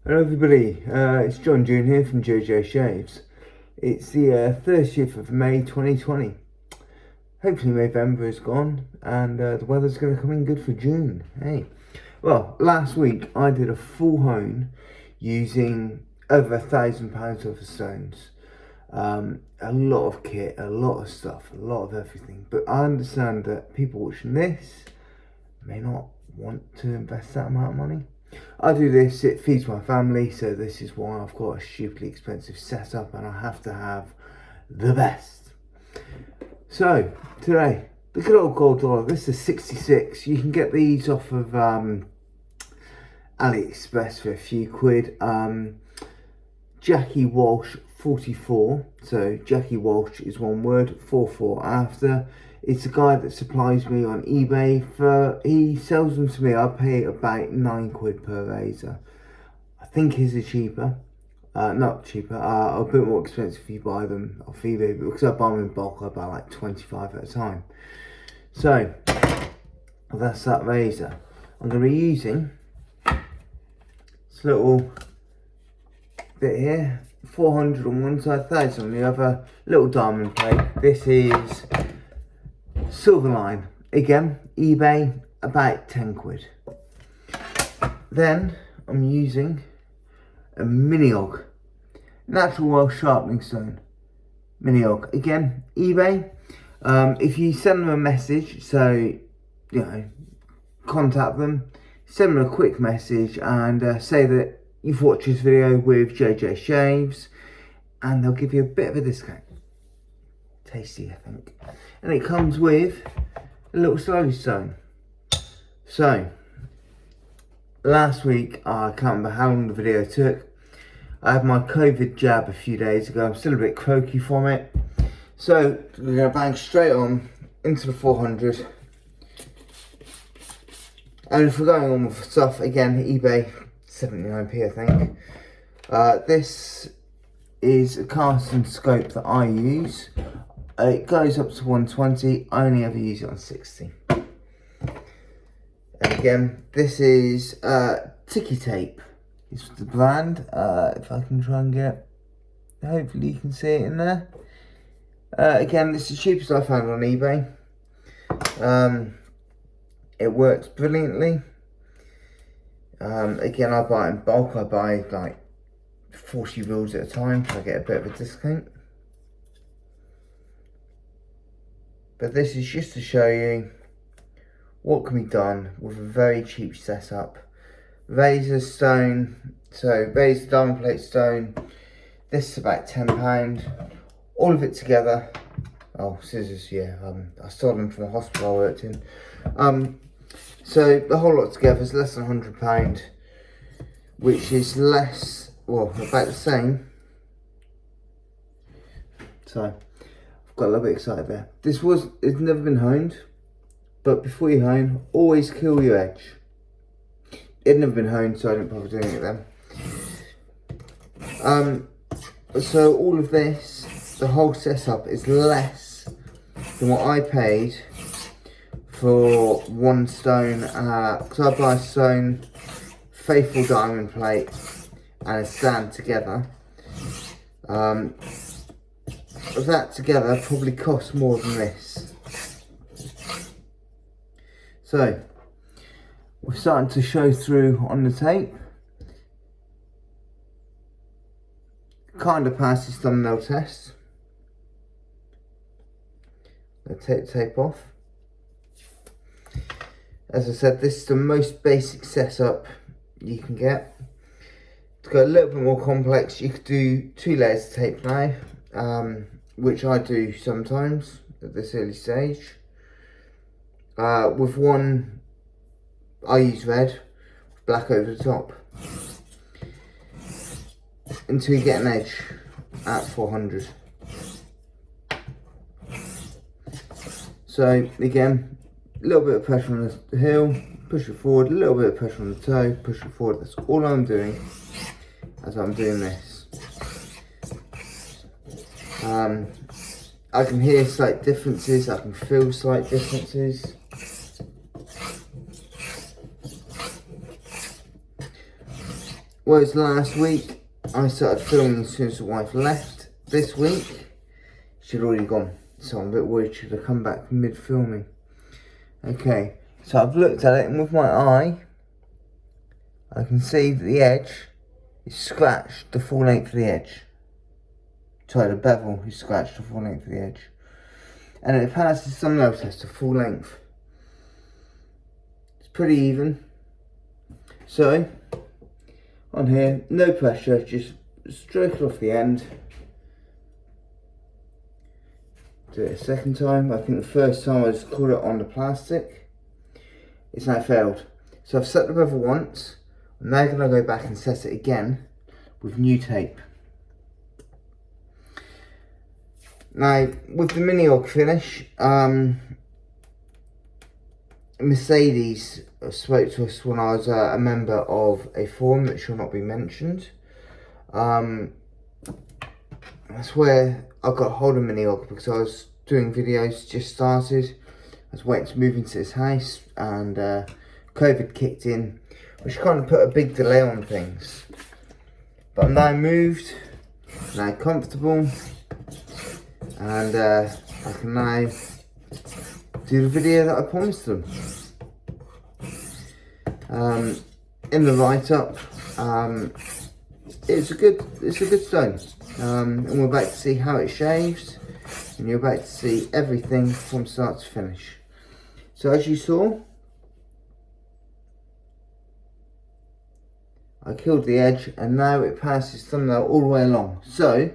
Hello everybody, it's John June here from JJ Shaves. It's the 30th of May 2020. Hopefully November is gone and the weather's going to come in good for June. Hey, well, last week I did a full hone using over £1,000 worth of stones. A lot of kit, a lot of stuff, a lot of everything. But I understand that people watching this may not want to invest that amount of money. I do this, it feeds my family, so this is why I've got a stupidly expensive setup and I have to have the best. So, today, the good old gold dollar, this is 66. You can get these off of AliExpress for a few quid. Jackie Walsh 44, so Jackie Walsh is one word, 44 after. It's a guy that supplies me on eBay. He sells them to me. I pay about £9 per razor. I think his are cheaper. Not cheaper, a bit more expensive if you buy them off eBay, but because I buy them in bulk, I buy like 25 at a time. So, that's that razor. I'm going to be using this little bit here, 400 on one side, 1,000 on the other, little diamond plate. This is Silverline, again, eBay, about £10. Then I'm using a Miniog, natural Welsh sharpening stone. Miniog, again, eBay. If you send them a message, so, contact them, send them a quick message and say that you've watched this video with JJ Shaves and they'll give you a bit of a discount. Tasty, I think. And it comes with a little slurry stone. So, last week, I can't remember how long the video took. I had my COVID jab a few days ago. I'm still a bit croaky from it. So, we're going to bang straight on into the 400. And if we're going on with stuff, again, eBay, 79p I think. This is a casting scope that I use. It goes up to 120, I only ever use it on 60. And again, this is Ticky Tape. It's the brand, if I can try and get, hopefully you can see it in there. Again, this is the cheapest I found on eBay. It works brilliantly. Again, I buy it in bulk, I buy like 40 reels at a time, so I get a bit of a discount. But this is just to show you what can be done with a very cheap setup. Razor stone, so razor diamond plate stone, this is about £10. All of it together, oh scissors, yeah, I stole them from the hospital I worked in. So the whole lot together is less than £100, which is less, well, about the same. So, got a little bit excited there. It's never been honed, but before you hone, always kill your edge. It'd never been honed, so I didn't bother doing it then. So all of this, the whole setup is less than what I paid for one stone, because I buy a stone, faithful diamond plate, and a stand together. That together probably costs more than this. So, we're starting to show through on the tape. Kind of passed this thumbnail test. I'll take the tape off. As I said, this is the most basic setup you can get. To go a little bit more complex, you could do 2 layers of tape now. Which I do sometimes at this early stage. With one, I use red, with black over the top, until you get an edge at 400. So again, a little bit of pressure on the heel, push it forward, a little bit of pressure on the toe, push it forward. That's all I'm doing as I'm doing this. I can hear slight differences, I can feel slight differences. whereas last week I started filming as soon as the wife left. This week she'd already gone, so I'm a bit worried she'd have come back mid filming. Okay, so I've looked at it and with my eye I can see that the edge is scratched the full length of the edge. Sorry, the bevel is scratched the full length of the edge. And it passes some nail test to full length. It's pretty even. So, on here, no pressure, just stroke it off the end. Do it a second time. I think the first time I just caught it on the plastic. It's now failed. So I've set the bevel once. I'm now going to go back and set it again with new tape. Now, with the Miniog finish, Mercedes spoke to us when I was a member of a forum that shall not be mentioned. That's where I got hold of Miniog, because I was doing videos, just started. I was waiting to move into this house and COVID kicked in, which kind of put a big delay on things. But I'm now moved, now comfortable, and I can now do the video that I promised them. In the write-up, it's a good stone, and we're about to see how it shaves, and you're about to see everything from start to finish. So as you saw, I killed the edge, and now it passes thumbnail all the way along. So,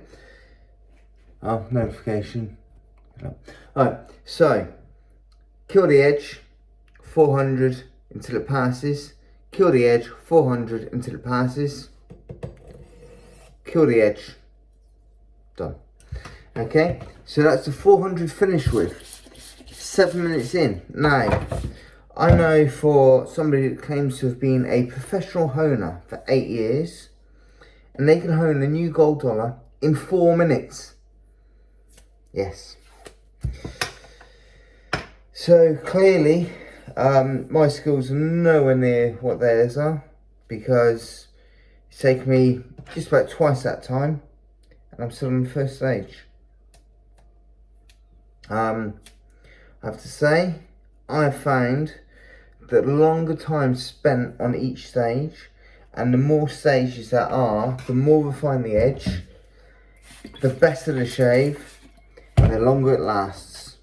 oh, notification. Alright, so kill the edge, 400 until it passes. Kill the edge, 400 until it passes. Kill the edge. Done. Okay, so that's the 400 finish with. 7 minutes in. Now, I know for somebody that claims to have been a professional honer for 8 years, and they can hone a new gold dollar in 4 minutes. Yes. So clearly, my skills are nowhere near what theirs are, because it's taken me just about twice that time, and I'm still on the first stage. I have to say, I have found that the longer time spent on each stage, and the more stages there are, the more refined the edge, the better the shave, and the longer it lasts.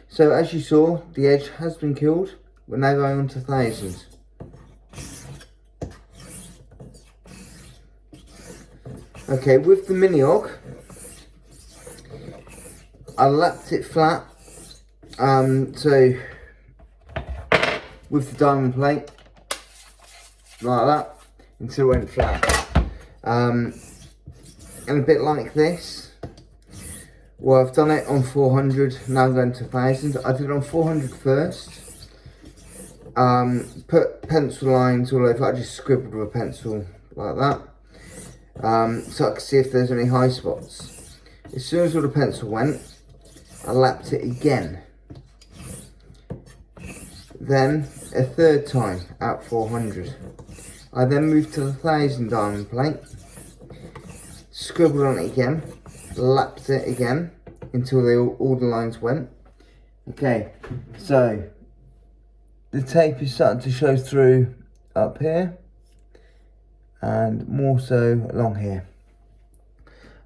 So as you saw, the edge has been killed. We're now going on to 1000. Okay, with the Miniog, I lapped it flat. So with the diamond plate, like that, until it went flat. And a bit like this. Well, I've done it on 400, now I'm going to 1000. I did it on 400 first. Put pencil lines all over. I just scribbled with a pencil like that. So I could see if there's any high spots. As soon as all the pencil went, I lapped it again. Then a third time at 400. I then moved to the 1000 diamond plate, scribbled on it again, lapped it again until all the lines went. Okay, so the tape is starting to show through up here and more so along here.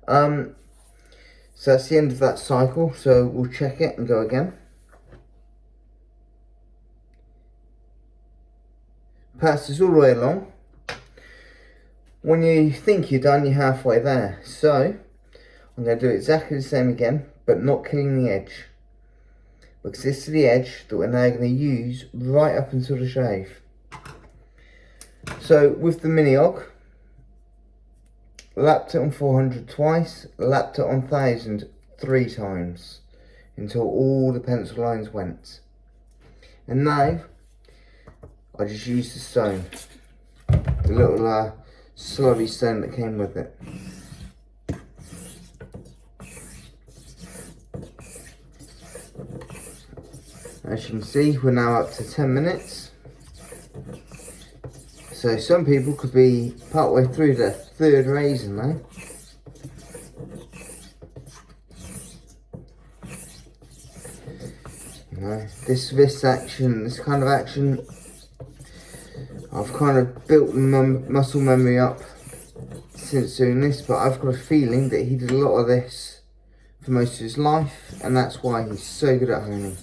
So that's the end of that cycle, so we'll check it and go again. Passes all the way along. When you think you're done, you're halfway there. So I'm going to do exactly the same again, but not killing the edge, because this is the edge that we're now going to use right up until the shave. So with the Miniog, lapped it on 400 twice, lapped it on 1000 3 times until all the pencil lines went. And now I just used the stone, the little slurry stone that came with it. As you can see, we're now up to 10 minutes. So some people could be partway through their third razor now. You know, this kind of action, I've kind of built the muscle memory up since doing this, but I've got a feeling that he did a lot of this for most of his life, and that's why he's so good at honing.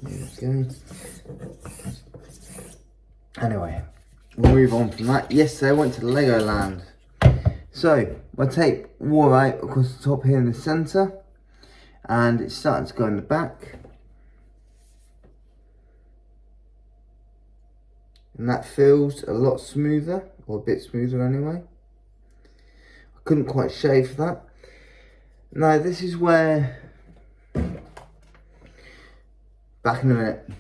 There we go. Anyway, we'll move on from that. Yesterday I went to Legoland. So, my tape wore out across the top here in the centre, and it's starting to go in the back. And that feels a lot smoother, or a bit smoother anyway. I couldn't quite shave that. Now this is where, back in a minute.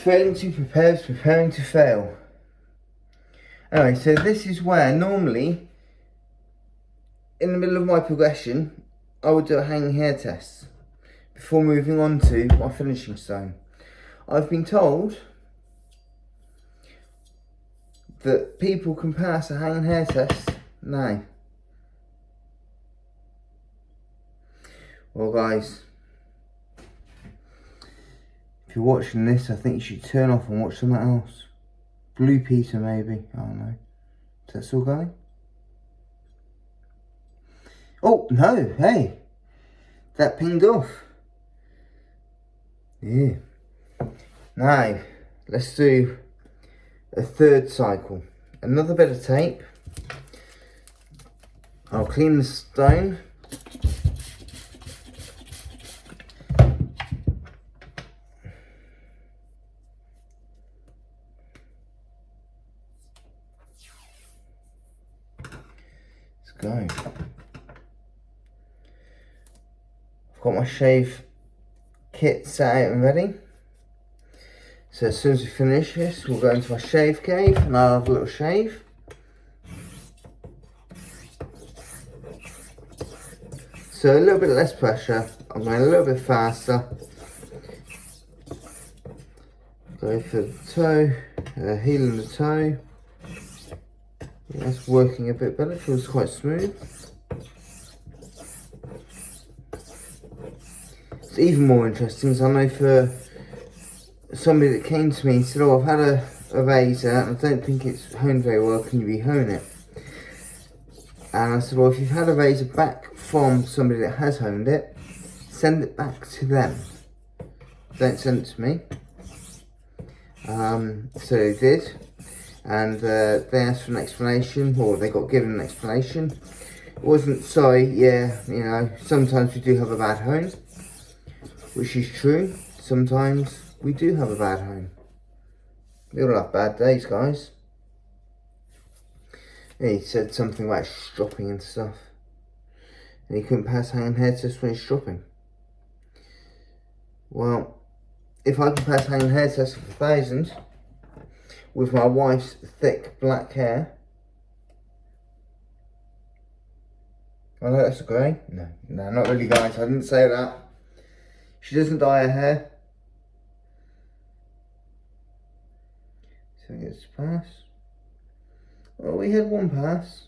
Failing to prepare is preparing to fail. Anyway, so this is where normally, in the middle of my progression, I would do a hanging hair test before moving on to my finishing stone. I've been told that people can pass a hanging hair test now. Well guys, if you're watching this, I think you should turn off and watch something else. Blue Peter maybe, I don't know. Is that still going? Oh, no, hey. That pinged off. Yeah. Now, let's do a third cycle. Another bit of tape. I'll clean the stone. Let's go. I've got my shave kit set out and ready. So as soon as we finish this, we'll go into my shave cave and I'll have a little shave. So a little bit less pressure, I'm going a little bit faster. Go for the toe, heel and the toe. Yeah, that's working a bit better, it feels quite smooth. It's even more interesting, because I know for somebody that came to me and said, oh, I've had a razor and I don't think it's honed very well, can you re-hone it? And I said, well, if you've had a razor back from somebody that has honed it, send it back to them. Don't send it to me. So they did, and they asked for an explanation, or they got given an explanation. It wasn't, sorry, yeah, you know, sometimes we do have a bad hone, which is true. Sometimes we do have a bad hone. We all have bad days, guys. And he said something about stropping and stuff. And he couldn't pass hanging hair test when he's stropping. Well, if I can pass hanging hair test of 1,000 with my wife's thick black hair. I know that's a grey. No, not really, guys. I didn't say that. She doesn't dye her hair. So he gets to pass. Well, we had one pass.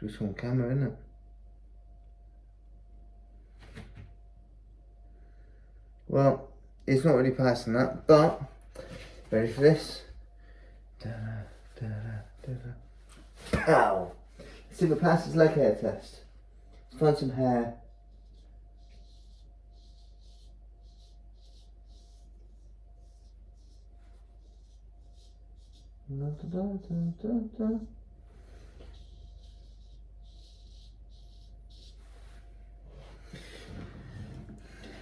It's on camera, isn't it? Well, it's not really passing that, but ready for this? Pow! Let's see if it passes leg hair test. Let's find some hair.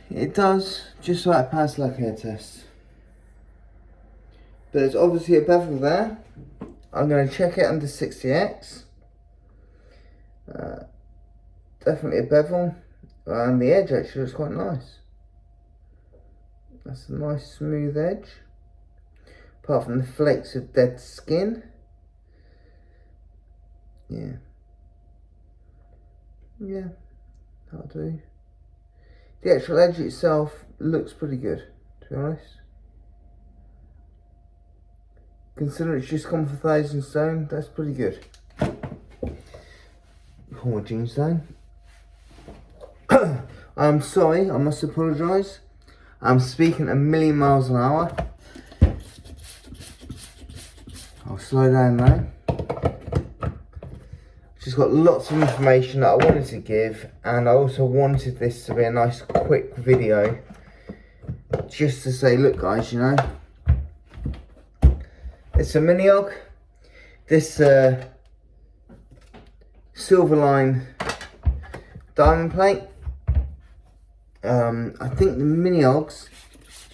It does, just like a pass leg hair test. There's obviously a bevel there. I'm going to check it under 60x. Definitely a bevel. And the edge actually looks quite nice. That's a nice smooth edge. Apart from the flakes of dead skin. Yeah. Yeah, that'll do. The actual edge itself looks pretty good, to be honest. Considering it's just come for 1,000 stone, that's pretty good. Pull my jeans down. I'm sorry, I must apologise. I'm speaking a million miles an hour. I'll slow down now. Just got lots of information that I wanted to give, and I also wanted this to be a nice quick video. Just to say, look guys, you know, it's a Miniog. This silver line diamond plate. I think the Miniogs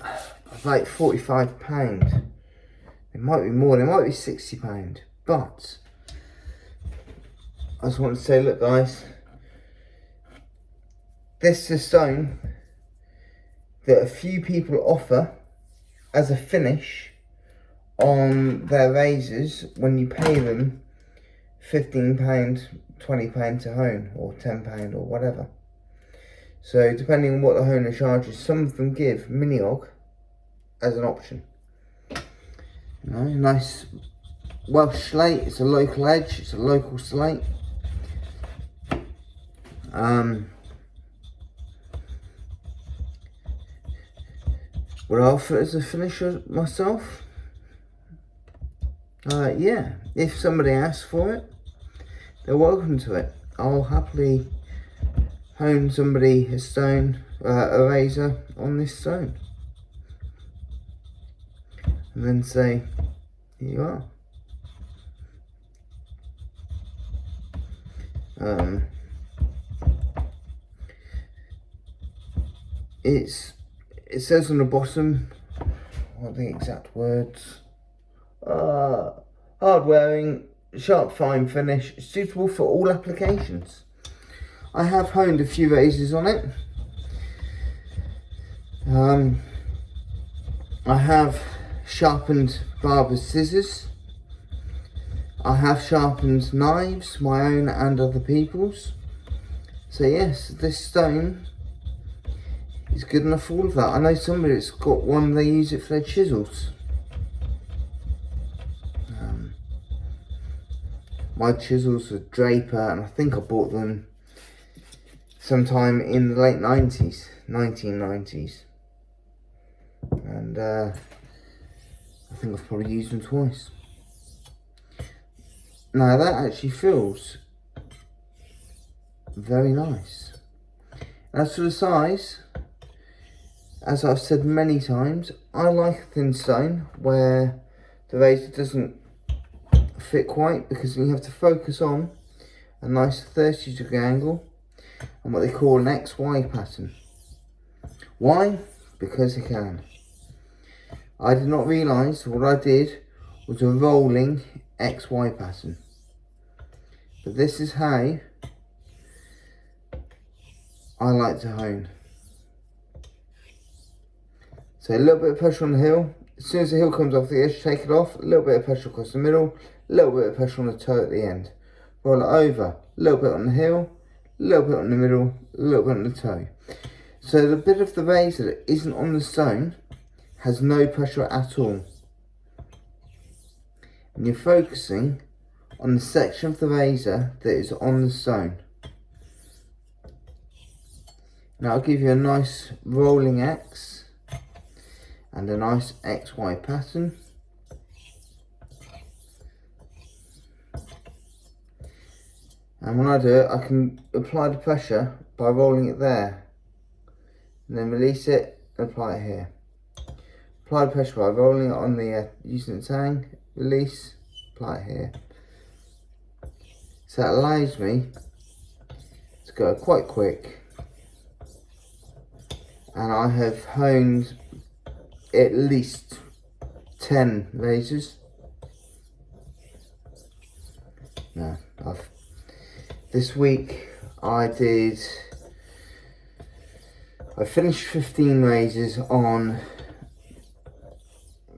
are like £45. It might be more, it might be £60, but I just want to say, look guys, this is a stone that a few people offer as a finish on their razors when you pay them £15, £20 to hone, or £10 or whatever. So depending on what the honer charges, some of them give Miniog as an option. You know, nice Welsh slate. It's a local edge. It's a local slate. Would I offer it as a finisher myself? Yeah. If somebody asks for it, they're welcome to it. I'll happily hone somebody a stone, a razor on this stone, and then say, here you are. It says on the bottom, what are the exact words? Hard wearing, sharp fine finish, suitable for all applications. I have honed a few razors on it. I have sharpened barber's scissors. I have sharpened knives, my own and other people's. So yes, this stone is good enough for all of that. I know somebody that's got one, they use it for their chisels. My chisels are Draper, and I think I bought them sometime in the late 90s, 1990s. And I think I've probably used them twice. Now that actually feels very nice. As for the size, as I've said many times, I like a thin stone where the razor doesn't fit quite, because you have to focus on a nice 30-degree angle and what they call an XY pattern. Why? Because I can. I did not realise what I did was a rolling XY pattern. But this is how I like to hone. So a little bit of pressure on the heel. As soon as the heel comes off the edge, take it off. A little bit of pressure across the middle. A little bit of pressure on the toe at the end. Roll it over. A little bit on the heel. A little bit on the middle. A little bit on the toe. So the bit of the razor that isn't on the stone has no pressure at all. And you're focusing on the section of the razor that is on the stone. Now I'll give you a nice rolling X and a nice XY pattern. And when I do it, I can apply the pressure by rolling it there, and then release it and apply it here. Apply the pressure by rolling it on the using the tang, release, apply it here. So that allows me to go quite quick, and I have honed at least 10 razors. No, this week I finished 15 razors on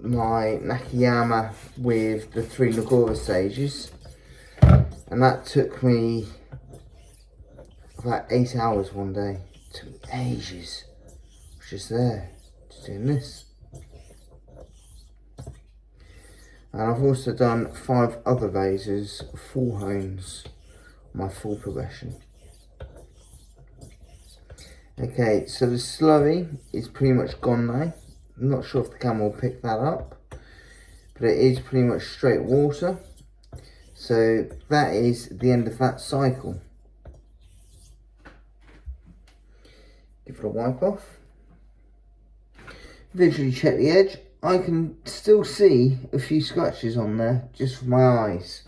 my Nakayama with the 3 Nagora stages, and that took me about 8 hours one day. It took me ages. I was just there, just doing this. And I've also done 5 other vases, full hones, my full progression. Okay, so the slurry is pretty much gone now. I'm not sure if the camera will pick that up, but it is pretty much straight water. So that is the end of that cycle. Give it a wipe off. Visually check the edge. I can still see a few scratches on there just with my eyes.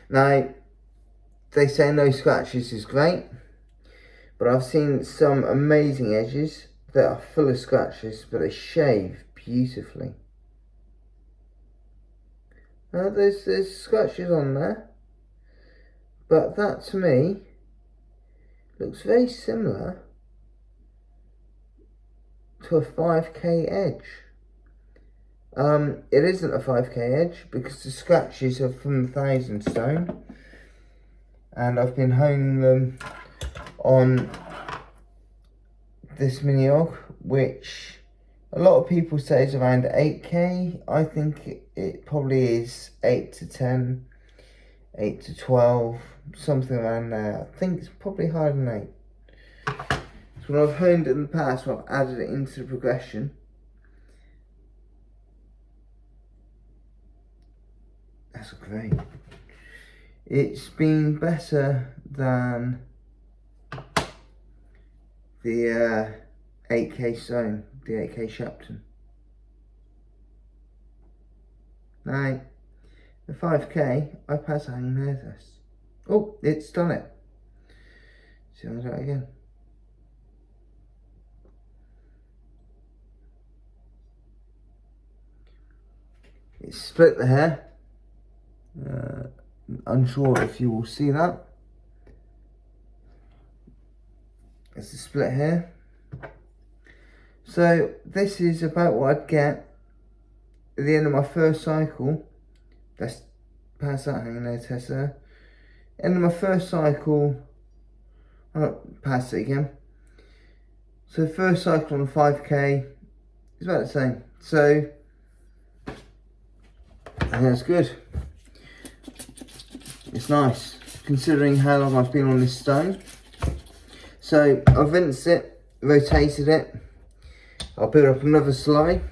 Now, they say no scratches is great, but I've seen some amazing edges that are full of scratches, but they shave beautifully. Now there's scratches on there, but that to me looks very similar to a 5K edge. It isn't a 5K edge because the scratches are from 1000 stone, and I've been honing them on this Miniog, which a lot of people say is around 8K. I think it probably is 8 to 10, 8 to 12, something around there. I think it's probably higher than 8. So when I've honed it in the past, I've added it into the progression. That's great. It's been better than the 8K stone, the 8K Shapton. Now, the 5K, I pass a hanging hair test. Oh, it's done it. See if I do it again. It's split the hair. Unsure if you will see that. It's a split hair. So this is about what I'd get at the end of my first cycle. Let's pass that hanging hair test there. End of my first cycle. I'll pass it again. So first cycle on 5K is about the same. So I think that's good. It's nice considering how long I've been on this stone. So I've rinsed it, rotated it. I'll build up another slide.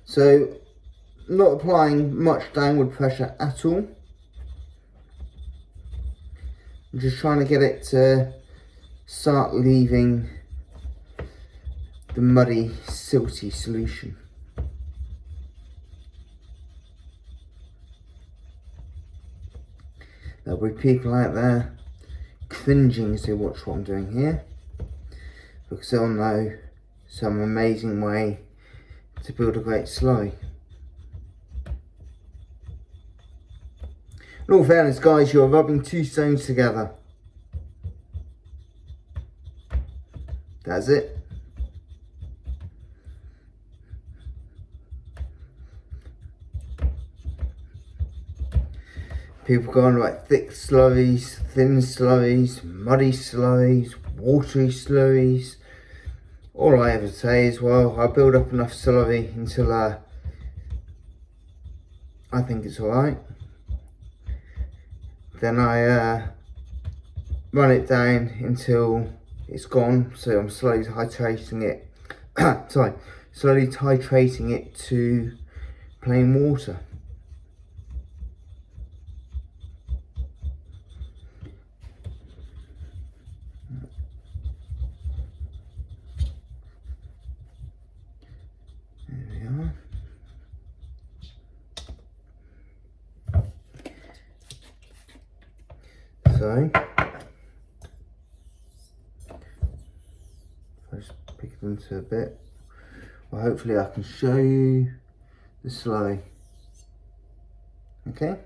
So not applying much downward pressure at all. I'm just trying to get it to start leaving the muddy, silty solution. There'll be people out there cringing as they watch what I'm doing here, because they'll know some amazing way to build a great slurry. In all fairness, guys, you're rubbing 2 stones together. That's it. People go on like thick slurries, thin slurries, muddy slurries, watery slurries. All I ever say is, well, I build up enough slurry until I think it's alright. Then I run it down until it's gone. So I'm slowly titrating it. Slowly titrating it to plain water. So, if I just pick it into a bit, well, hopefully I can show you the slurry. Okay.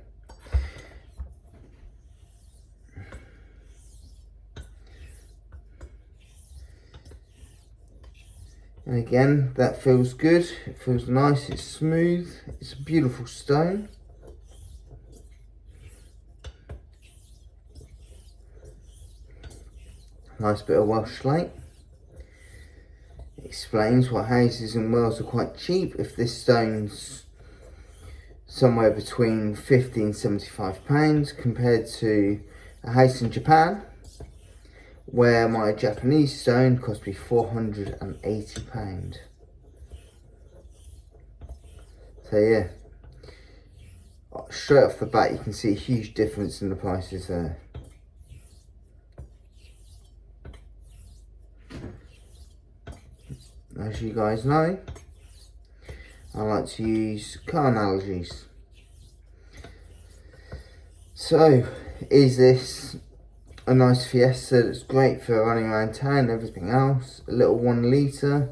again, that feels good. It feels nice, it's smooth, it's a beautiful stone. Nice bit of Welsh slate. Explains why houses in Wales are quite cheap if this stone's somewhere between £50 and £75 compared to a house in Japan where my Japanese stone cost me £480. So yeah, straight off the bat you can see a huge difference in the prices there. As you guys know, I like to use car analogies. So, is this a nice Fiesta that's great for running around town and everything else? A little 1 litre,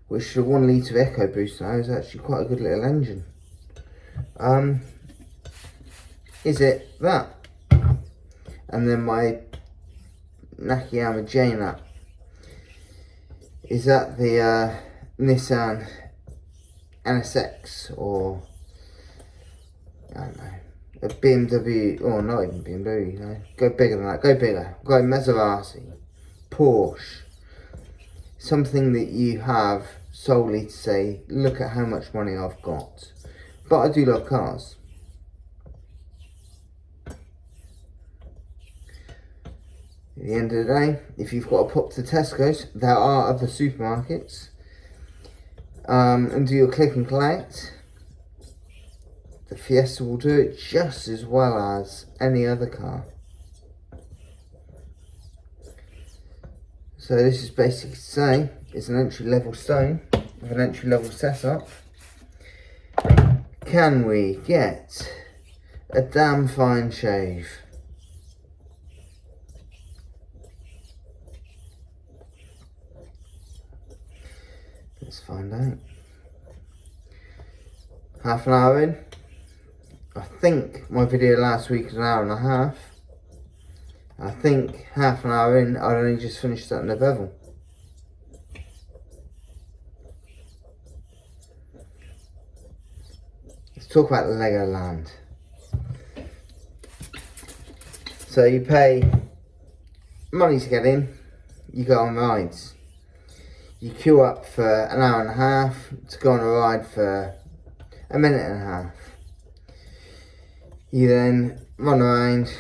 which the 1 litre EcoBoost now is actually quite a good little engine. Is it that? And then my Nakayama J-Nap. Is that the Nissan NSX or I don't know, a BMW, or not even BMW, you know, go bigger than that, go bigger, go Maserati, Porsche, something that you have solely to say, look at how much money I've got. But I do love cars. At the end of the day, if you've got to pop to Tesco's, there are other supermarkets, and do your click and collect, the Fiesta will do it just as well as any other car. So this is basically to say, it's an entry level stone with an entry level setup. Can we get a damn fine shave? Let's find out. Half an hour in. I think my video last week was an hour and a half. I think half an hour in, I'd only just finished that in the bevel. Let's talk about the Legoland. So you pay money to get in, you go on rides. You queue up for an hour and a half to go on a ride for a minute and a half. You then run around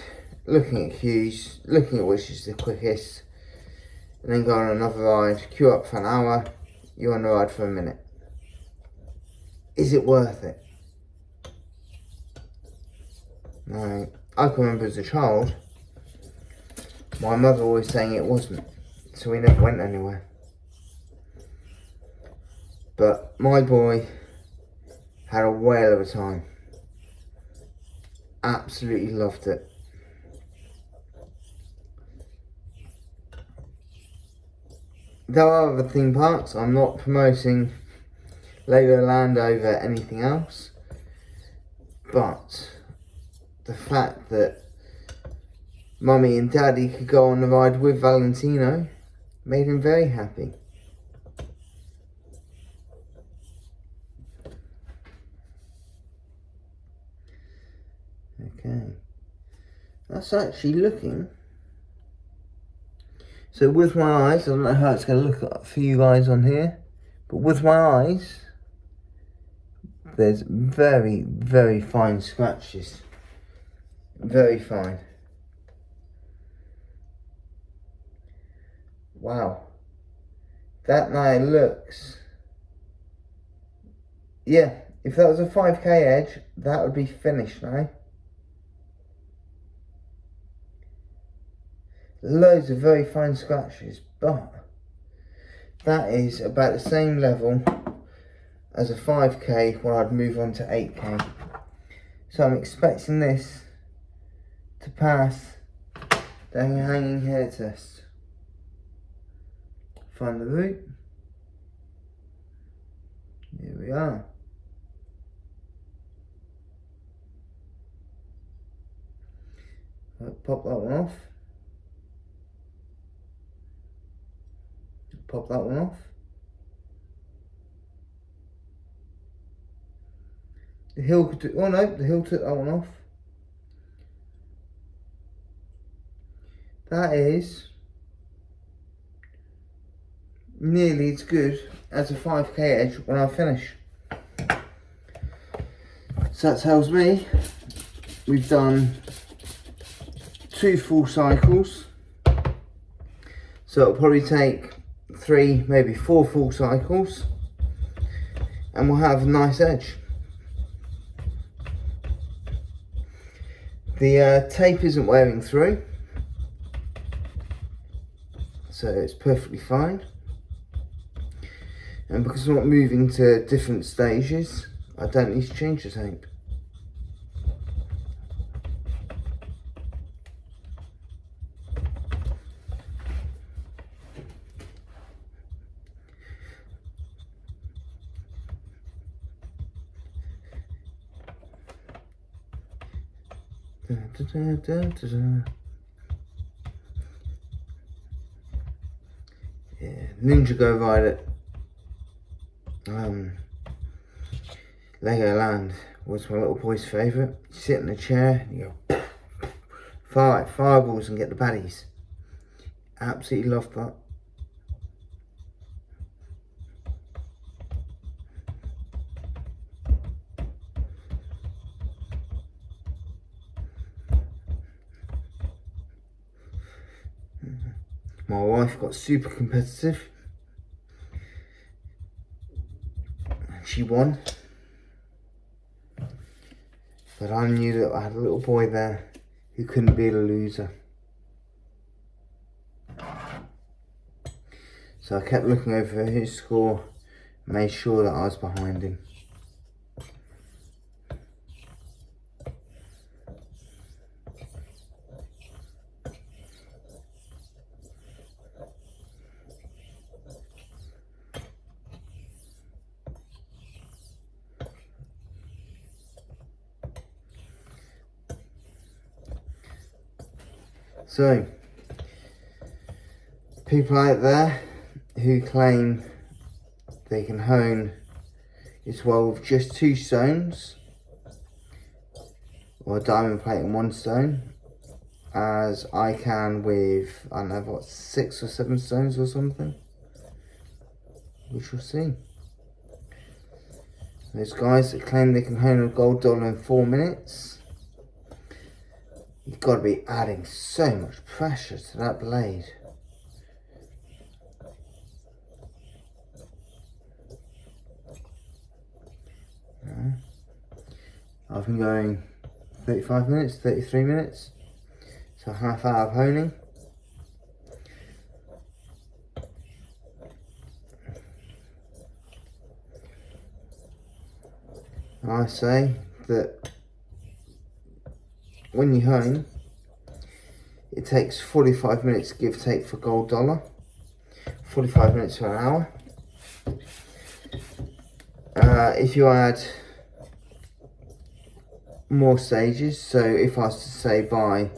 looking at queues, looking at which is the quickest, and then go on another ride, queue up for an hour, you're on a ride for a minute. Is it worth it? No. I can remember as a child, my mother always saying it wasn't, so we never went anywhere. But my boy had a whale of a time. Absolutely loved it. There are other theme parks. I'm not promoting Legoland over anything else. But the fact that Mummy and Daddy could go on the ride with Valentino made him very happy. Okay, that's actually looking, so with my eyes, I don't know how it's going to look for you guys on here, but with my eyes, there's very, very fine scratches, very fine. Wow, that now looks, yeah, if that was a 5k edge, that would be finished now. Loads of very fine scratches, but that is about the same level as a 5k when I'd move on to 8k. So I'm expecting this to pass the hanging hair test. Find the root. Here we are. Pop that one off. Pop that one off. The heel could do, oh no, the heel took that one off. That is nearly as good as a 5k edge when I finish. So that tells me we've done 2 full cycles. So it'll probably take 3, maybe 4 full cycles, and we'll have a nice edge. The tape isn't wearing through, so it's perfectly fine. And because I'm not moving to different stages, I don't need to change the tape. Yeah, Ninja Go Ride at Legoland was my little boy's favourite. You sit in a chair and you go fireballs and get the baddies. Absolutely loved that. My wife got super competitive. She won. But I knew that I had a little boy there who couldn't be a loser. So I kept looking over his score, made sure that I was behind him. So, people out there who claim they can hone as well with just 2 stones, or a diamond plate and 1 stone, as I can with, I don't know, what, 6 or 7 stones or something. We shall see. There's guys that claim they can hone a gold dollar in 4 minutes. You've got to be adding so much pressure to that blade. I've been going 35 minutes, 33 minutes, so half hour of honing. I say that when you hone, it takes 45 minutes give take for gold dollar, 45 minutes to an hour. If you add more stages, so if I was to say I'd buy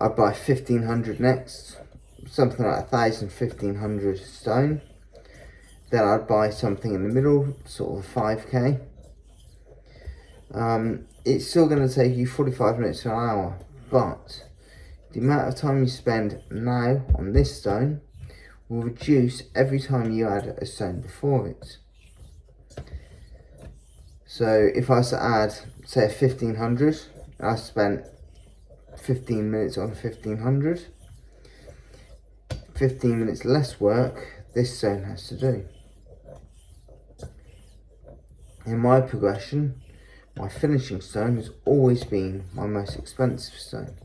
1500 next, something like 1500 stone, then I'd buy something in the middle, sort of 5k. It's still going to take you 45 minutes to an hour, but the amount of time you spend now on this stone will reduce every time you add a stone before it. So if I was to add, say, 1500, I spent 15 minutes on 1500, 15 minutes less work this stone has to do. In my progression, my finishing stone has always been my most expensive stone.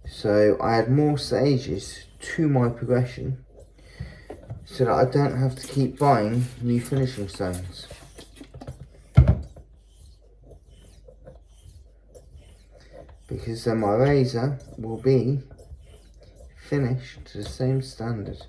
So I add more stages to my progression so that I don't have to keep buying new finishing stones. Because then my razor will be finished to the same standard.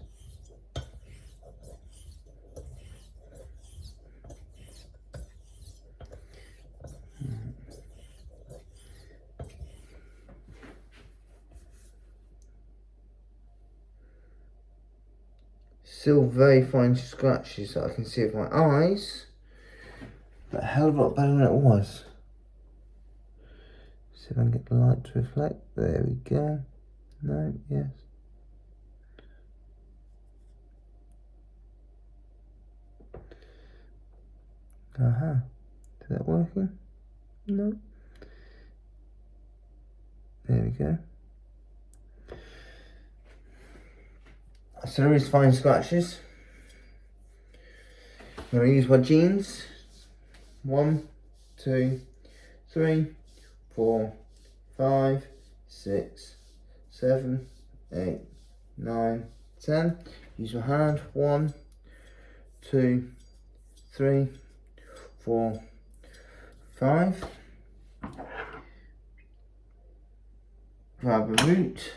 Still very fine scratches that I can see with my eyes, but a hell of a lot better than it was. See if I can get the light to reflect. There we go. No, yes. Aha. Is that working? No. There we go. So there is fine scratches. I'm going to use my jeans. 1, 2, 3, 4, 5, 6, 7, 8, 9, 10. Use my hand. 1, 2, 3, 4, 5. Grab a root.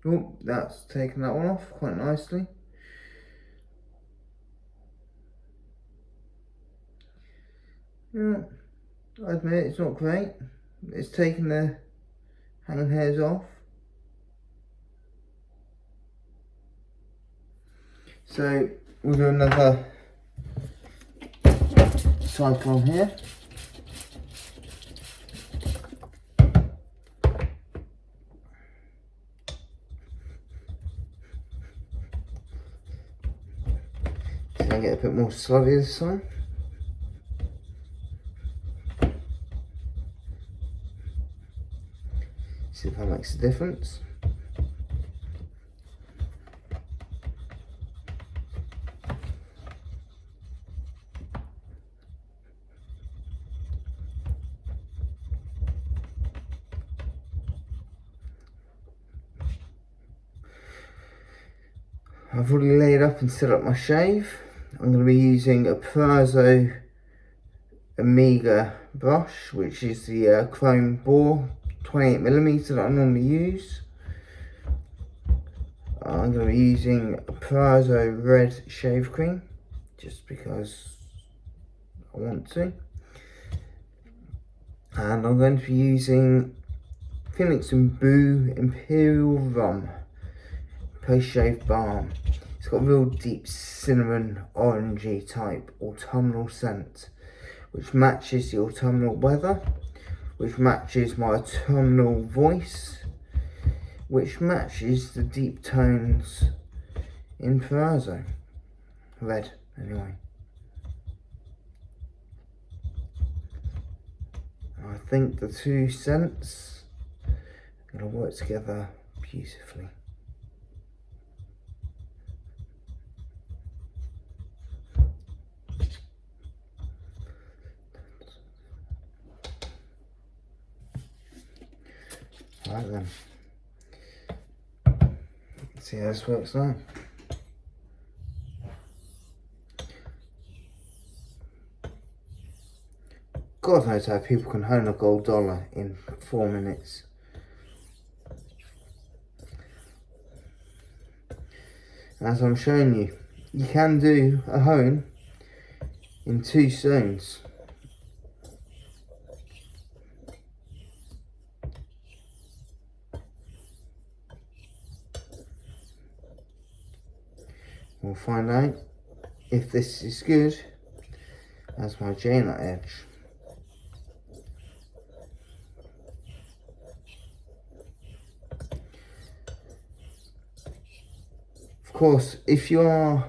Oh, that's taken that one off quite nicely. Yeah, I admit it's not great. It's taken the hanging hairs off. So we'll do another cycle on here. So I get a bit more slobby this time. See if that makes a difference. I've already laid up and set up my shave. I'm going to be using a Proraso Omega brush, which is the chrome Boar 28mm that I normally use. I'm going to be using a Proraso red shave cream, just because I want to. And I'm going to be using Phoenix and Beau Imperial Rum post-shave balm. It's got a real deep cinnamon orangey type autumnal scent, which matches the autumnal weather, which matches my autumnal voice, which matches the deep tones in Proraso. Red, anyway. I think the two scents are going to work together beautifully. Right then, let's see how this works now. God knows how people can hone a gold dollar in 4 minutes. As I'm showing you, you can do a hone in 2 stones. We'll find out if this is good as my J-nut edge. Of course, if you are,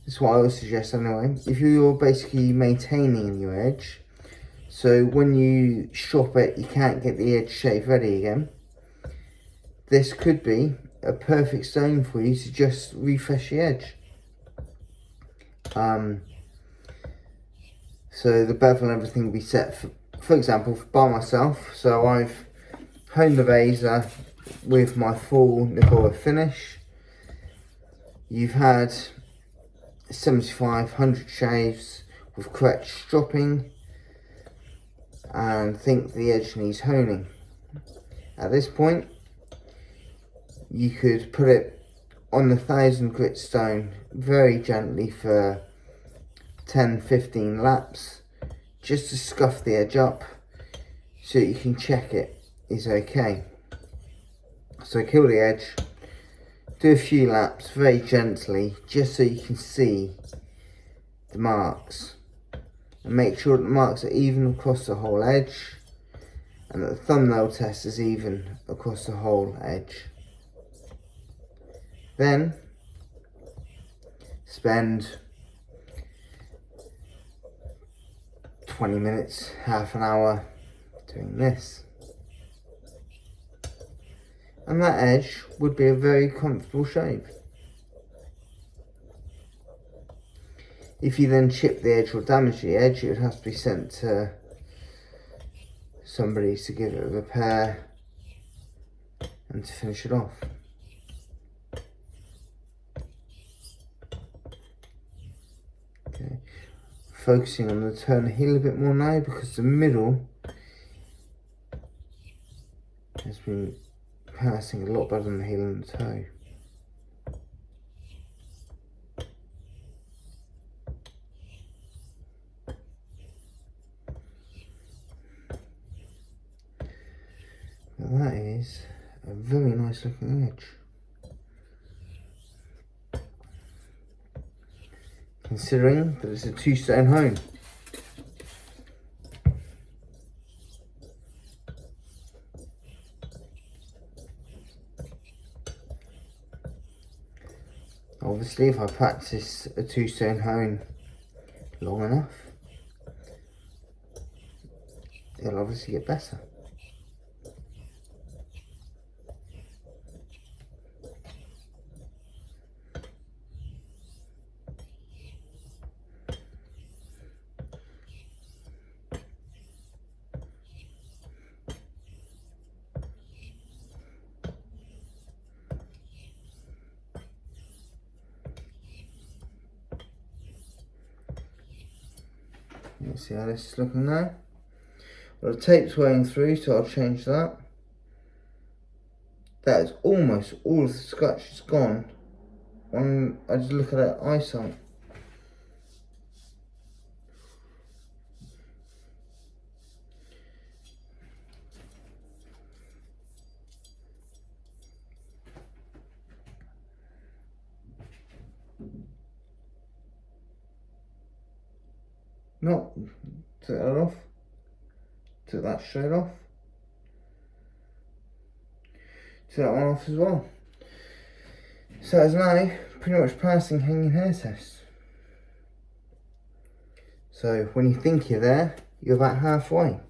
this is what I would suggest anyway, if you're basically maintaining your edge, so when you shop it you can't get the edge shave ready again, this could be a perfect stone for you to just refresh the edge. So the bevel and everything will be set for example by myself. So I've honed the razor with my full Nagora finish. You've had 75-100 shaves with correct stropping and think the edge needs honing. At this point you could put it on the 1000 grit stone very gently for 10-15 laps, just to scuff the edge up so you can check it is okay. So kill the edge, do a few laps very gently, just so you can see the marks. And make sure that the marks are even across the whole edge, and that the thumbnail test is even across the whole edge. Then spend 20 minutes, half an hour doing this. And that edge would be a very comfortable shape. If you then chip the edge or damage the edge, it would have to be sent to somebody to give it a repair and to finish it off. Okay, focusing on the turn of heel a bit more now, because the middle has been passing a lot better than the heel and the toe. Now that is a very nice looking edge. Considering that it's a 2-stone hone. Obviously, if I practice a 2-stone hone long enough, it'll obviously get better. Let's see how this is looking now. Well, the tape's wearing through, so I'll change that. That is almost all of the scratch is gone when I just look at that eyesight. No, took that off. Took that straight off. Took that one off as well. So it's now pretty much passing hanging hair test. So when you think you're there, you're about halfway.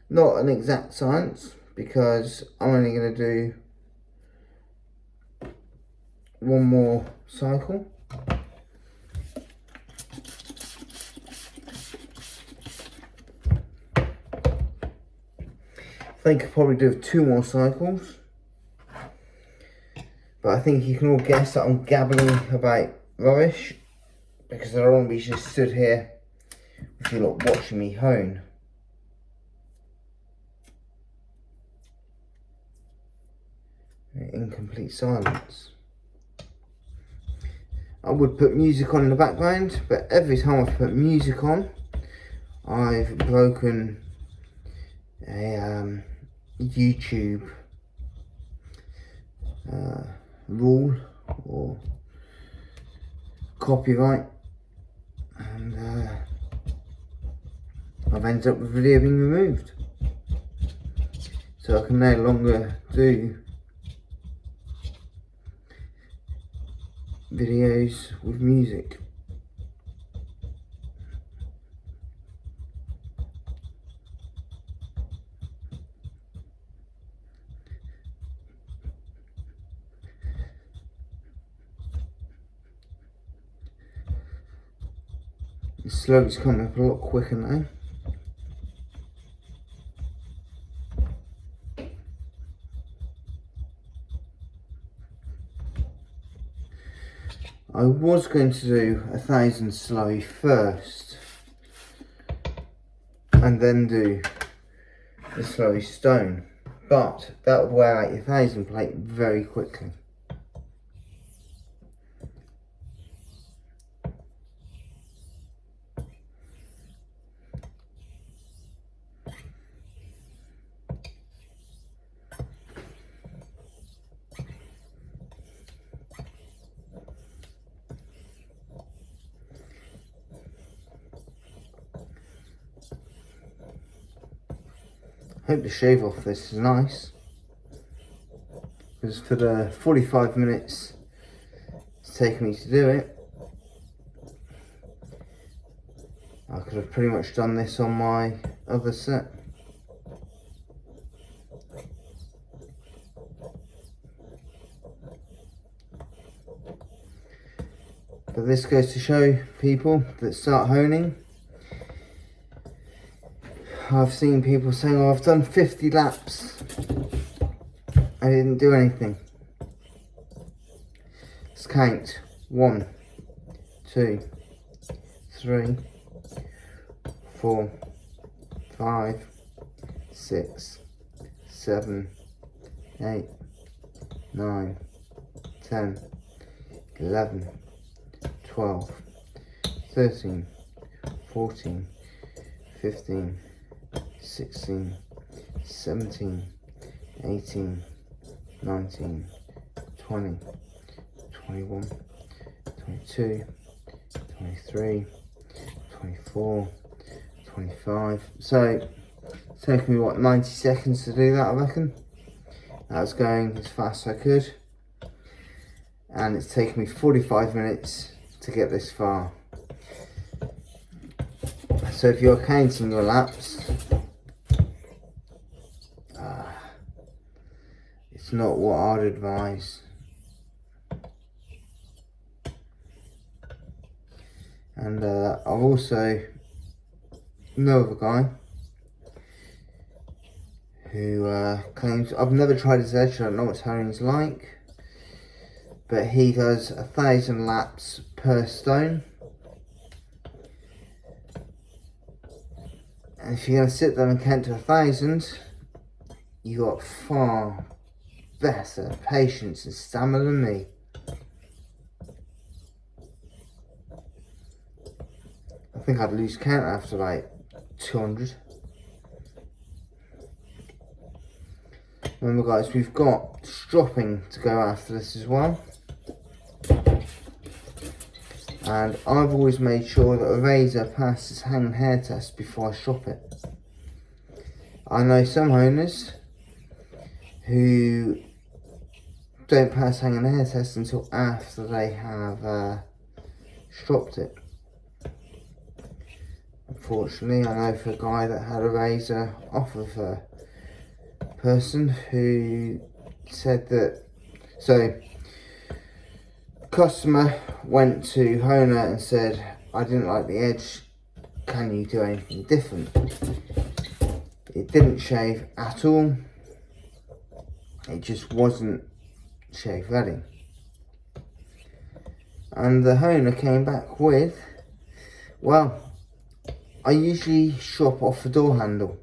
Not an exact science, because I'm only going to do one more cycle. I think I'll probably do 2 more cycles, but I think you can all guess that I'm gabbling about rubbish, because I don't want to be just stood here with you lot watching me hone. In complete silence. I would put music on in the background, but every time I've put music on, I've broken a YouTube rule or copyright, and I've ended up with the video being removed, so I can no longer do videos with music. The slopes coming up a lot quicker now. I was going to do 1,000 slow first, and then do the slow stone, but that would wear out your 1,000 plate very quickly. Hope the shave off this is nice, because for the 45 minutes it's taken me to do it, I could have pretty much done this on my other set. But this goes to show people that start honing. I've seen people saying, oh, I've done 50 laps. I didn't do anything. Let's count. 1, 2, 3, 4, 5, 6, 7, 8, 9, 10, 11, 12, 13, 14, 15, 16, 17, 18, 19, 20, 21, 22, 23, 24, 25. So it's taken me what, 90 seconds to do that, I reckon. I was going as fast as I could, and it's taken me 45 minutes to get this far. So if you're counting your laps, it's not what I'd advise. And I've also know of a guy who claims, I've never tried his edge, I don't know what honing's like, but he does 1,000 laps per stone. And if you're going to sit there and count to 1,000, you got far better patience and stamina than me. I think I'd lose count after like 200. Remember guys, we've got stropping to go after this as well. And I've always made sure that a razor passes hang and hair test before I strop it. I know some owners who don't pass hang and hair test until after they have stropped it. Unfortunately, I know for a guy that had a razor off of a person who said that, so customer went to Honer and said, I didn't like the edge, can you do anything different? It didn't shave at all, it just wasn't shave ready. And the Honer came back with, well, I usually strop off the door handle,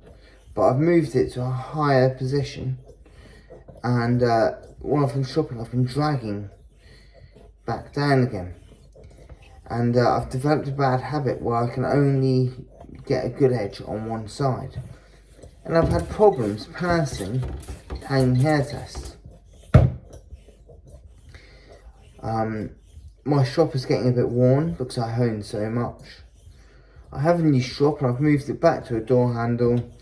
but I've moved it to a higher position, and while I've been stropping, I've been dragging back down again, and I've developed a bad habit where I can only get a good edge on one side, and I've had problems passing hang hair tests. My strop is getting a bit worn because I hone so much. I have a new strop and I've moved it back to a door handle,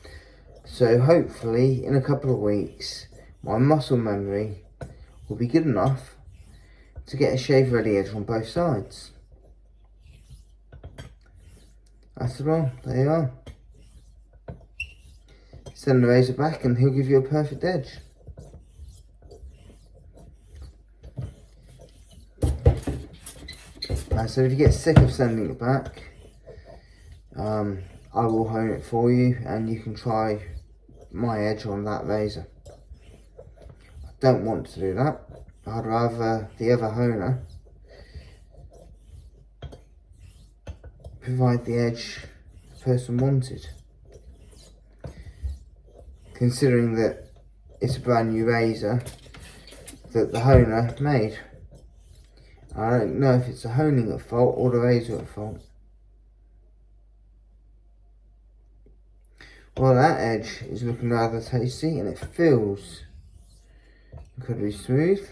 so hopefully in a couple of weeks my muscle memory will be good enough to get a shave ready edge on both sides. I said, well, there you are. Send the razor back and he'll give you a perfect edge. I said, if you get sick of sending it back, I will hone it for you and you can try my edge on that razor. I don't want to do that. I'd rather the other honer provide the edge the person wanted, considering that it's a brand new razor that the honer made. I don't know if it's the honing at fault or the razor at fault. Well, that edge is looking rather tasty and it feels incredibly smooth.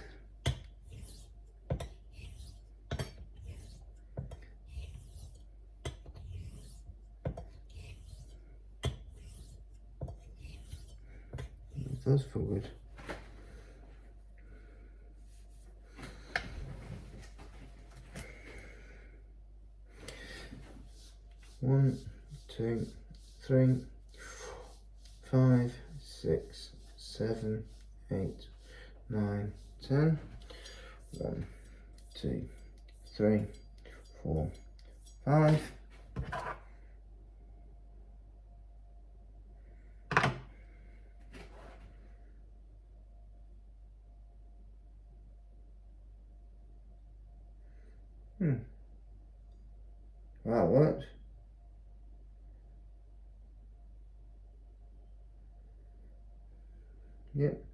It does feel good. One, 2, 3, 4, 5, 6, 7, 8, 9, 10. 1, 2, 3, 4, 5. That worked. Yep.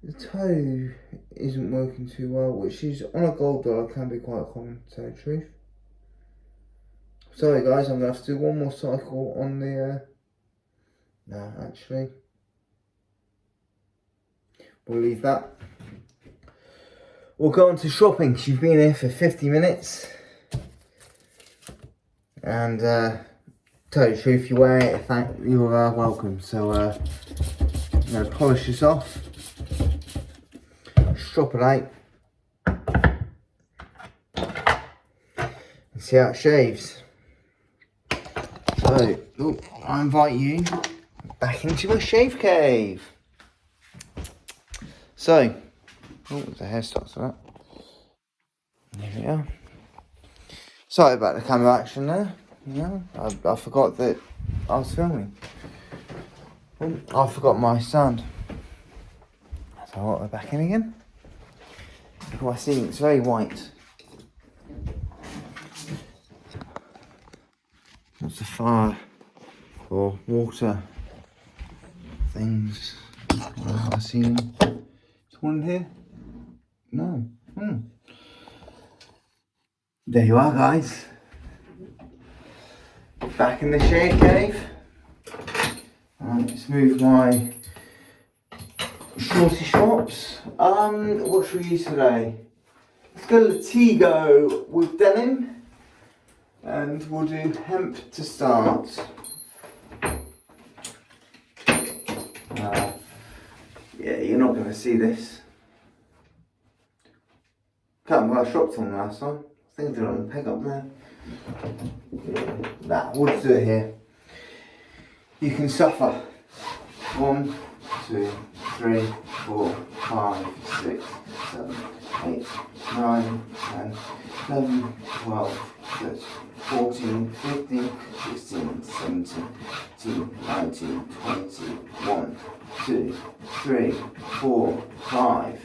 The toe isn't working too well, which is on a gold dollar can be quite common, to tell the truth. Sorry guys, I'm going to have to do one more cycle on the... no, actually. We'll leave that. We'll go on to shopping, because you've been here for 50 minutes. And, tell you the truth, you wear it, you're welcome. So, I'm going to polish this off. Strop it out. And see how it shaves. So, I invite you back into my shave cave. So, the hair starts for that. There we are. Sorry about the camera action there. Yeah, I forgot that I was filming. I forgot my stand. So we're back in again. Look at my ceiling, it's very white. What's the fire or water things? I see them. Is one in here? No. There you are, guys. Back in the shade cave. Let's move my shorty shorts. What should we use today? Let's go Latigo with denim. And we'll do hemp to start. Yeah, you're not going to see this. Can't remember what I shopped on last time. I think I did it on the peg up there. Yeah, nah, we'll just do it here. You can suffer. 1, 2, 3, 4, 5, 6, 7, 8, 9, 10, 11, 12, 13, 14, 15, 16, 17, 18, 19, 20, 1, 2, 3, 4, 5.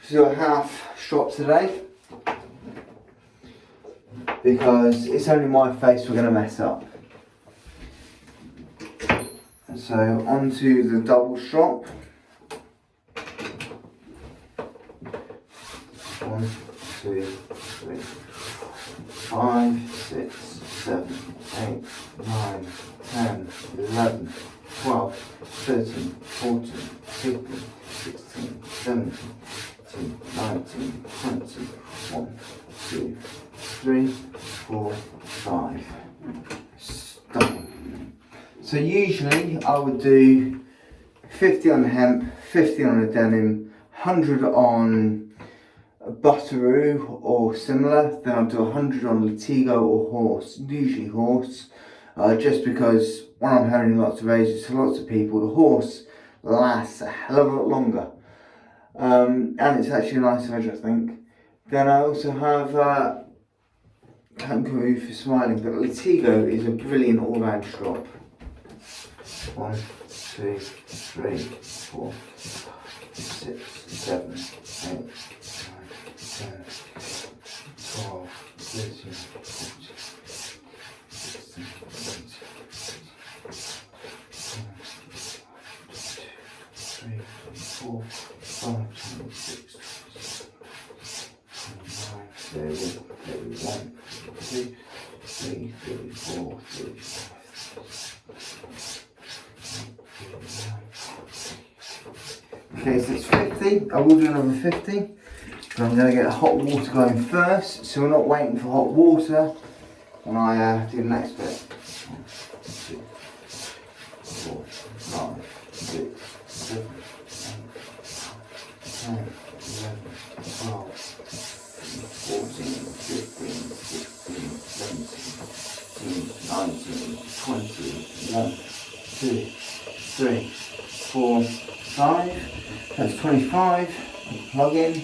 So a half strop today. Because it's only my face we're going to mess up. So onto the double strop. 1, 2, 3, 5, 6, 7, 8, 9, 10, 11, 12, 13, 14, 15, 16, 17, 18, 19, 20, 1, 2, 3, 4, 5. Stop. So usually I would do 50 on the hemp, 50 on the denim, 100 on butteroo or similar, then I'll do 100 on Latigo or horse, usually horse, just because when I'm having lots of razors to lots of people, the horse lasts a hell of a lot longer. And it's actually a nice edge, I think. Then I also have kangaroo for smiling, but Latigo is a brilliant all-round strop. 1, 2, 3, 4, 5, 6, 7, 8, 9, 10, 12, 13, 14, 16, 17, 3, 4, 5, 6, 7, 8, 1, 2, 3, 4, 5. Okay, so it's 50. I will do another 50. But I'm going to get hot water going first, so we're not waiting for hot water when I do the next bit. 1, 2, 4, 5, 6, 2, 3, 4, 5. That's 25. Plug in.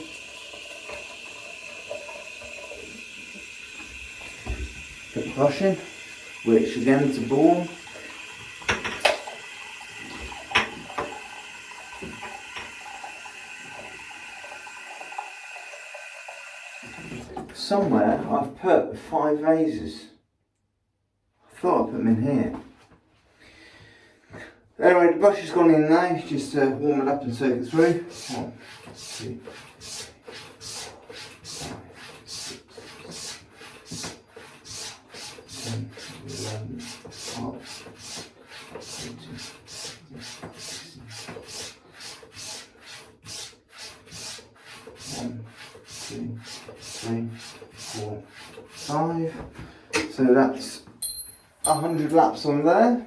Put the brush in, which again is a Boar. Somewhere I've put 5 razors. I thought I put them in here. Anyway, the brush has gone in now, just to warm it up and soak it through. 1, 2, 5, 6, 10, 11, 12, 13, 1, 2, 3, 4, 5. So that's 100 laps on there.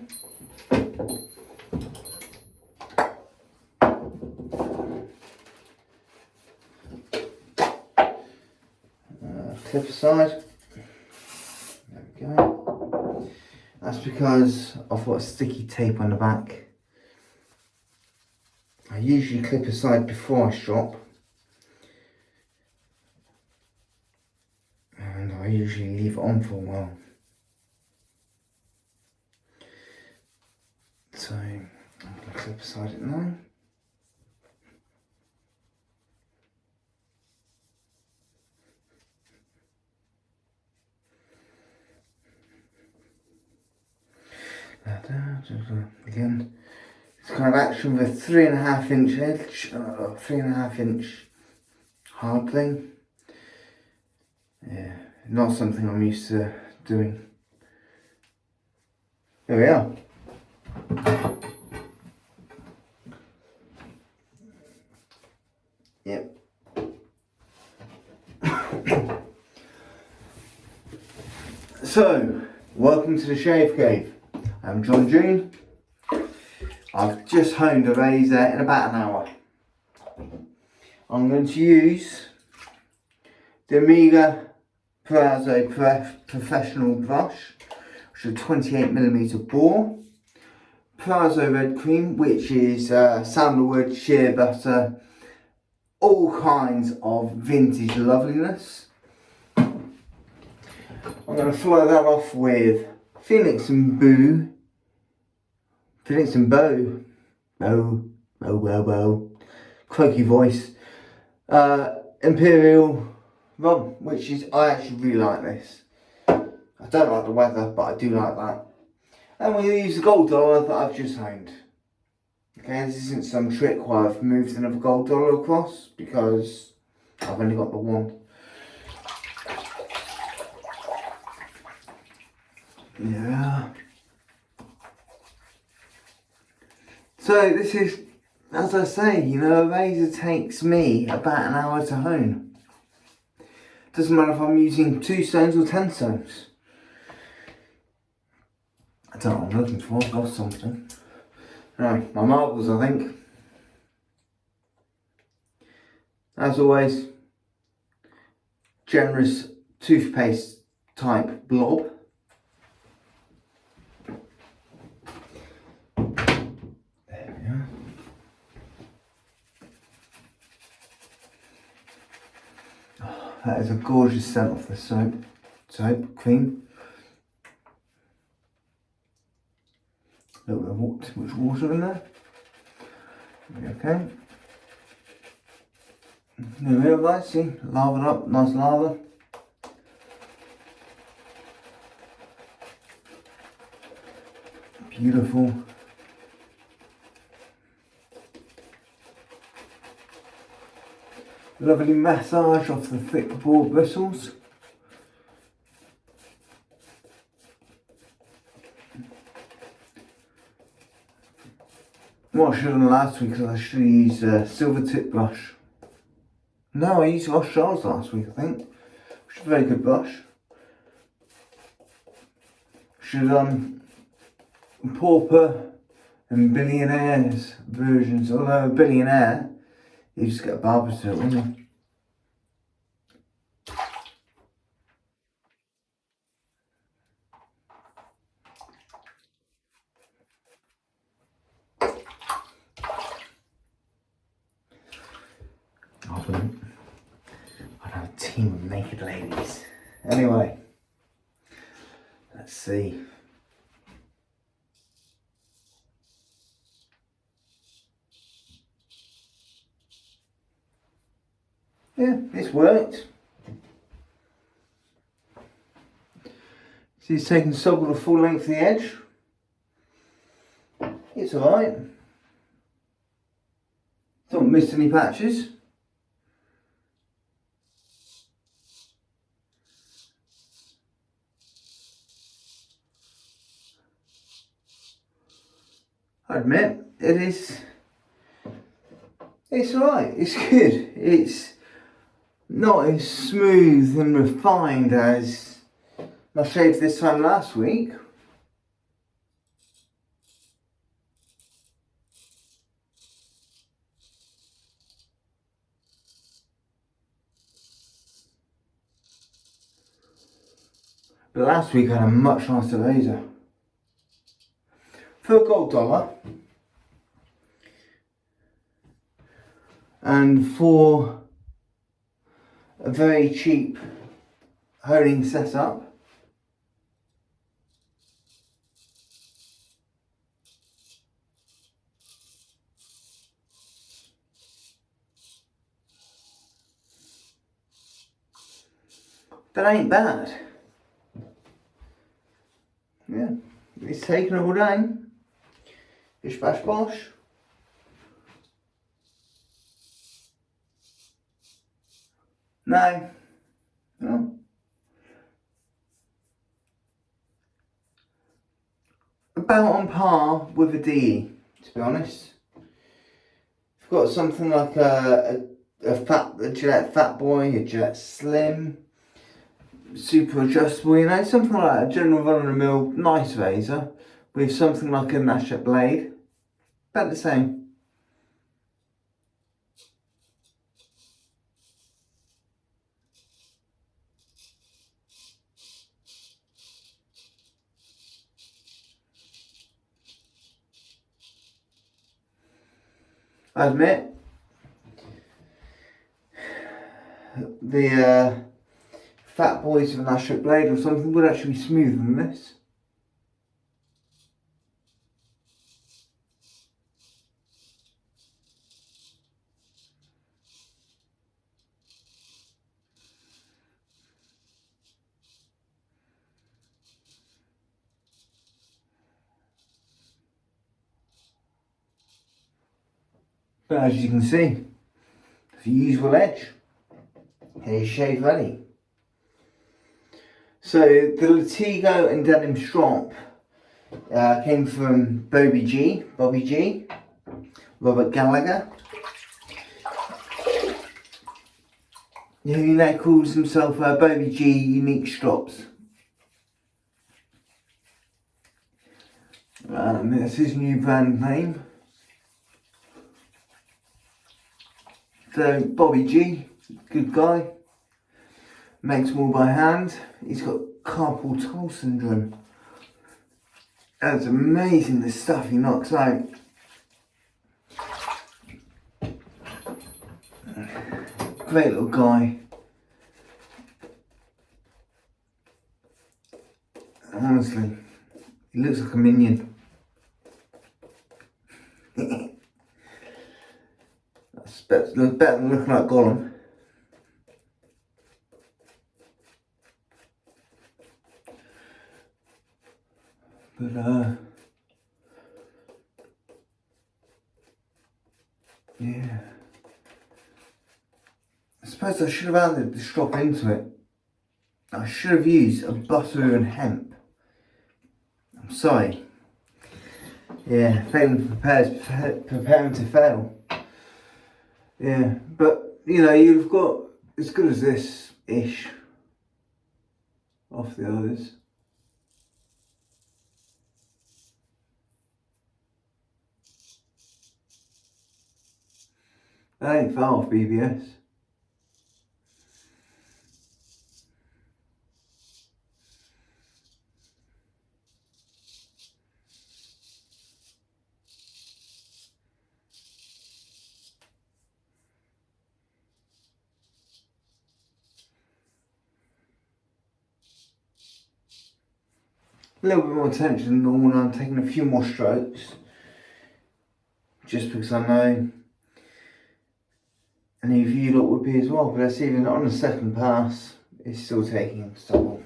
Clip aside. There we go. That's because I've got sticky tape on the back. I usually clip aside before I strop. And I usually leave it on for a while. So I'm going to clip aside it now. Again, it's kind of action with a 3.5 inch edge, 3.5 inch hard thing. Yeah, not something I'm used to doing. There we are. Yep. So, welcome to the Shave Cave. I'm John June. I've just honed a razor in about an hour. I'm going to use the Proraso professional brush, which is a 28mm Boar. Proraso red cream, which is sandalwood, shea butter, all kinds of vintage loveliness. I'm going to follow that off with Phoenix and Beau. Phoenix and Beau. Beau. Croaky voice. Imperial rum, which is, I actually really like this. I don't like the weather, but I do like that. And we're going to use the gold dollar that I've just honed. Okay, this isn't some trick where I've moved another gold dollar across, because I've only got the one. Yeah. So this is, as I say, you know, a razor takes me about an hour to hone. Doesn't matter if I'm using 2 stones or 10 stones. I don't know what I'm looking for, I've lost something. Right, my marbles, I think. As always, generous toothpaste type blob. That is a gorgeous scent off the soap cream. A little bit of too much water in there. Okay. There we go, guys. See, lavaed up, nice lava. Beautiful. Lovely massage off the thick Boar bristles. What I should have done last week is I should have used a silver tip brush. No, I used Ross Charles last week, I think. Which is a very good brush. Should have done pauper and billionaires versions. Although a billionaire, you just get a barber to it, wouldn't you? I wouldn't. I'd have a team of naked ladies. Anyway, let's see. Yeah, it's worked. So he's taken soggle the full length of the edge. It's alright. Don't miss any patches. I admit, it's alright, it's good. It's not as smooth and refined as my shave this time last week. But last week I had a much nicer razor. For a gold dollar. And for a very cheap honing setup. That ain't bad. Yeah, it's taken all day. Bish bash bosh. No. No. About on par with a DE, to be honest. I've got something like a Gillette Fat Boy, a Gillette Slim, super adjustable, you know, something like a general run-of-the-mill nice razor with something like a Nashette blade. About the same. I admit, the Fat Boys of Nashette blade or something would actually be smoother than this. But as you can see, it's a usual edge. Here's shave ready. So the Latigo and denim strop came from Bobby G, Robert Gallagher, who now calls himself Bobby G Unique Strops. That's his new brand name. So Bobby G, good guy, makes them all by hand. He's got carpal tunnel syndrome. That's amazing the stuff he knocks out. Great little guy. Honestly, he looks like a minion. That's better than looking like Gollum. But yeah. I suppose I should have added the strop into it. I should have used a butter and hemp. I'm sorry. Yeah, failing preparing to fail. Yeah, but you know, you've got as good as this ish off the others. That ain't far off BBS. little bit more attention than normal, and I'm taking a few more strokes. Just because I know any of you lot would be as well, but that's even on the second pass, it's still taking so.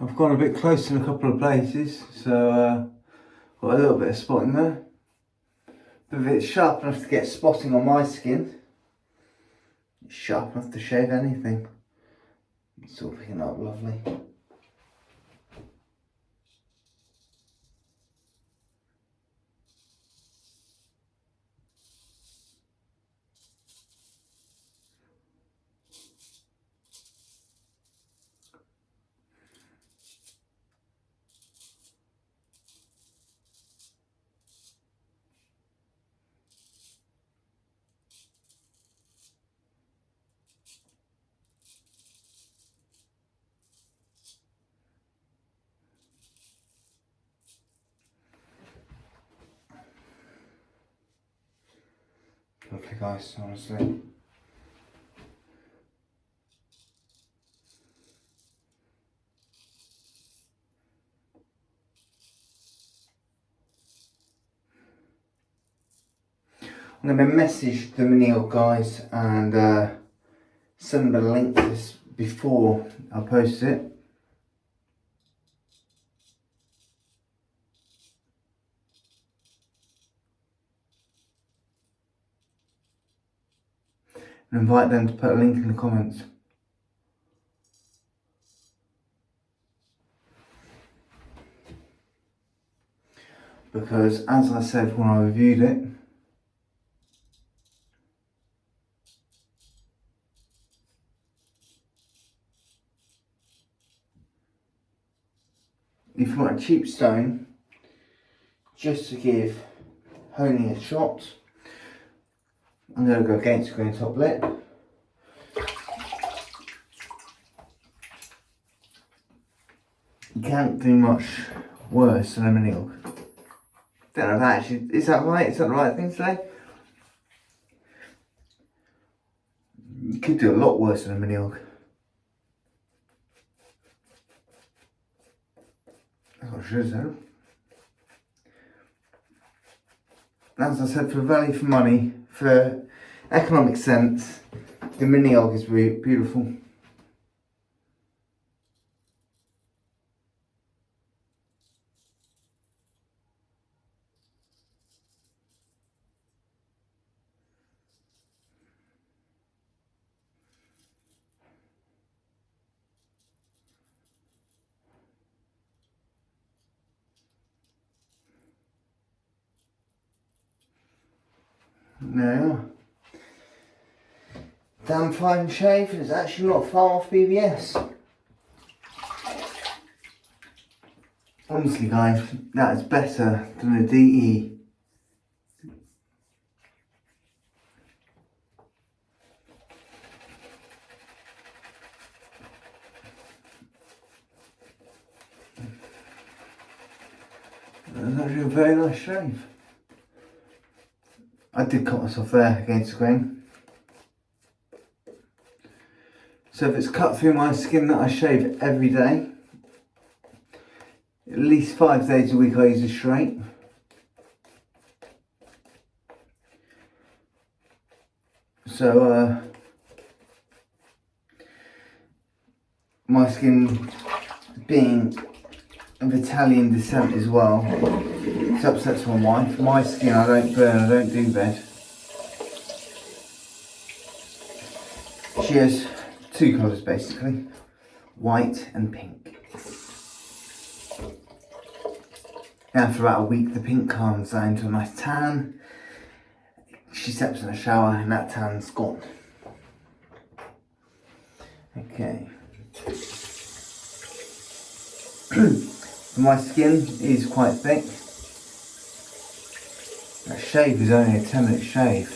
I've gone a bit close in a couple of places, so got a little bit of spotting there. But if it's sharp enough to get spotting on my skin, it's sharp enough to shave anything. It's all picking up lovely. Lovely guys, honestly. I'm going to message the Miniog guys and send them a link to this before I post it. And invite them to put a link in the comments. Because as I said when I reviewed it, if you want a cheap stone, just to give honing a shot, I'm going to go against the grain top lip. You can't do much worse than a Miniog. Don't know if that actually, is that right? Is that the right thing to say? You could do a lot worse than a Miniog. That's what I should have said. As I said, for value for money, for economic sense, the Miniog is really beautiful. Now, damn fine shave, and it's actually not far off BBS. Honestly guys, that is better than a DE. That's actually a very nice shave. I did cut myself there against the grain. So if it's cut through my skin that I shave every day, at least 5 days a week I use a straight. So my skin being of Italian descent as well, it upsets my wife. My skin, I don't burn, I don't do red. She has two colours basically, white and pink. After about a week the pink calms down to a nice tan. She steps in the shower and that tan's gone. Okay. My skin is quite thick. That shave is only a 10-minute shave.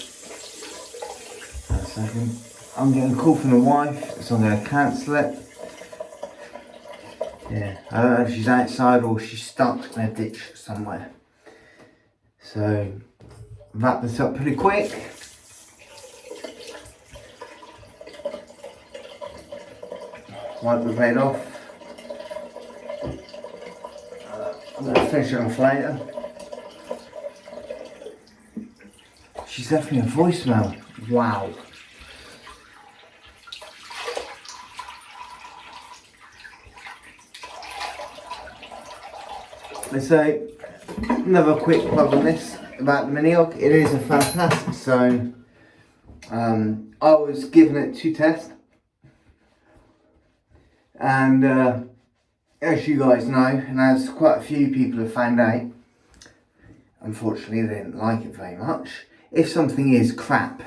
One second. I'm getting a call from the wife, so I'm going to cancel it. Yeah, I don't know if she's outside or she's stuck in a ditch somewhere. So, wrap this up pretty quick. Wipe the blade off. I'm going to finish it off later. She's left me a voicemail. Wow. So, another quick plug on this about the Miniog. It is a fantastic stone. I was given it to test. And as you guys know, and as quite a few people have found out, unfortunately they didn't like it very much. If something is crap,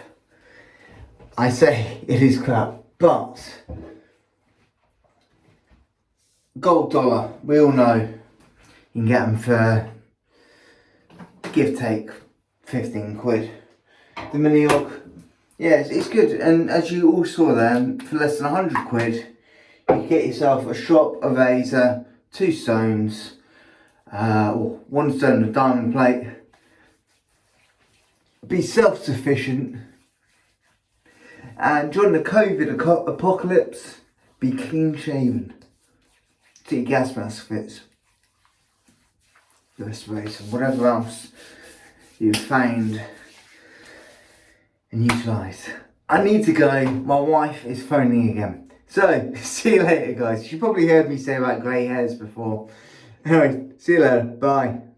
I say it is crap, but gold dollar, we all know you can get them for, give take, 15 quid. The Miniog, yeah, it's good, and as you all saw there, for less than 100 quid, you get yourself a shop, a razor, 2 stones, or 1 stone and a diamond plate. Be self-sufficient, and during the COVID apocalypse, be clean shaven. So your gas mask fits. The respiration, whatever else you found and utilised. I need to go, my wife is phoning again. So, see you later guys. You probably heard me say about grey hairs before. Anyway, see you later, bye.